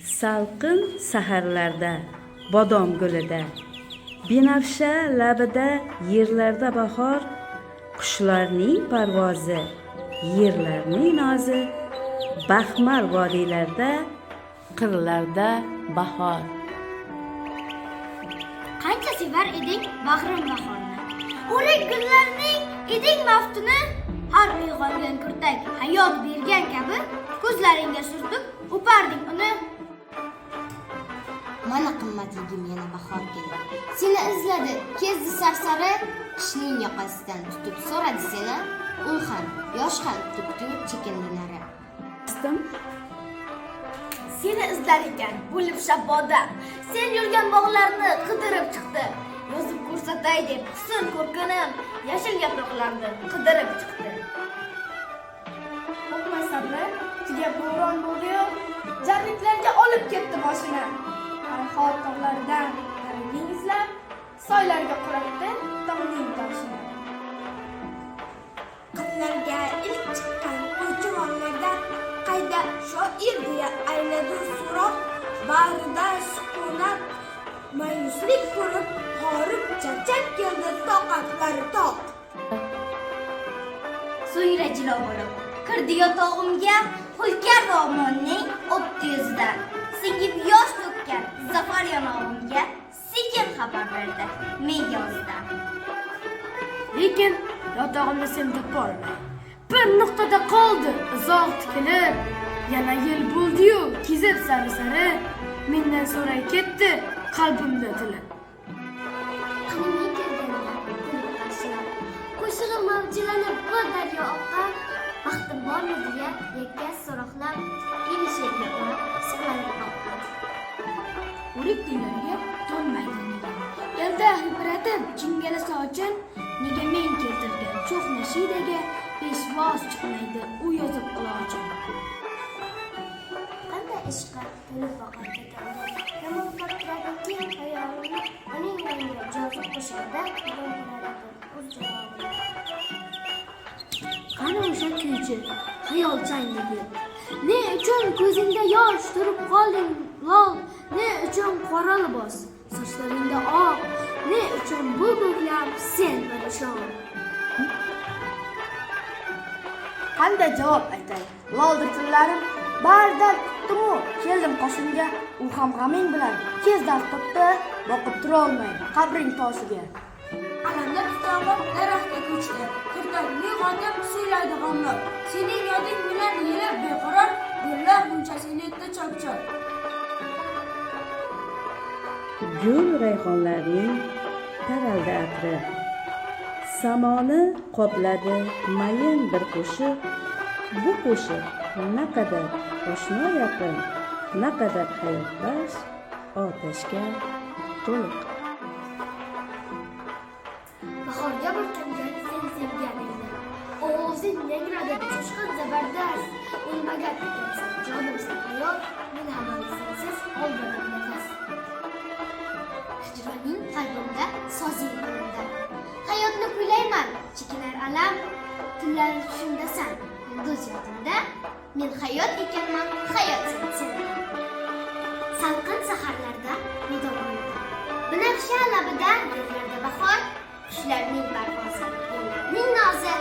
salqin saharlarda bodom gulida, binafsha labida yerlarda bahor, qushlarning parvozi, yerlarning nozi, baxmal vodiylarda, qirlarda bahor. Qancha sevar eding bag'rim bahorni, o'rik gullarning eding maftuni, har uyg'ongan kurtak hayot bergan kabi ko'zlaringga surtib o'parding uni. Mana qimmatligim yana bahor keldi, seni izladi kezdi sarsari, qishning yoqasidan tutib so'radi seni, u ham yosh ham tukdi chekindi nari. Seni izlar ekan bo'lib shaboda, sen yurgan bog'larni qidirib chiqdi, yozib ko'rsatay deb husn ko'rkinim yashil yaproqlarni qidirib chiqdi. O'qmay sabri, ichiga bo'ron bo'ldi-yu, jarliklarga olib ketdi boshini. Farhod tog'laridan dengizlar, soylarga quratdi tog'ning toshini. Qizlarga ilk chiqqan ko'chuvonlarda qayda shoir deya ayladi so'roq, bag'rida sukunat, ma'yuslik ko'rib, horib charchab keldi toqatlari toq. So'ngra jilo bo'lib kirdi yotog'imga, hulkar ro'monning o'tdi yuzidan, singib yosh to'kkan zafar yonog'imga sekin xabar berdi menga o'zidan. Lekin yotog'imni sen topolmay, bir nuqtada qoldi uzoq tikilib, yana yil bo'ldi-yu kezib sari-sari, mendan so'ray ketdi qalbimda tilib. Qanimga kelganda kulib qarshilab, qo'shig'im mavjlanib bir daryo oqqan, baxtim bormi deya yakkas so'roqlab, meni she'rga urib siqlanib qoldi. O'rik gullariga to'nmaydi nega, elda hibratib jingala sochin, nega men keltirgan cho'q nashidaga peshvoz chiqmaydi u yozib qulochim. Qanday ishqa to'lib boqar ekanman, yomon qotiragan keng xayolimni uning yoniga jozib qo'shganda odam qiladi o'z javobini. Qani o'sha kuychi xayolchanligi, ne uchun ko'zingda yosh turib qolding lol, ne uchun qora libos sochlaringda oq, ne uchun bu ko'klam sen parishon. Qanday javob aytay loldir tillarim, baridan tutdimu keldim qo'shimga, u ham g'aming bilan kezdan tutdi, boqib tura olmaydi qabring toshiga. Alamda tutog'im daraxtga ko'chdi, kurtak uyg'onib suylaydi g'amlab, sening yoding bilan yelib beqaror, gullar bunchasini etdi chop-chop. Gul rayhonlarning taraldi atri, samoni qopladi mayin bir qo'shiq. Bu qo'shiq naqadar oshno yaqin, naqadar hayotbaxsh, otashga to'liq. Bahorga burkangan sen sevganingni, ovozing yangradi jo'shqin zabardast, o'lmagan ekansan jonimsan hayot, men hamon sensiz oldiram nafas. Hijroning qalbimda, sozing qo'limda, hayotni kuylayman, chekinar alam, tunlar tushimdasan, yulduz yodimda, men hayot ekanman, hayot sensin. Salqin saharlarda bodom gulida, binafsha labida yerlarda bahor, qushlarning parvozi, yerlarning nozi,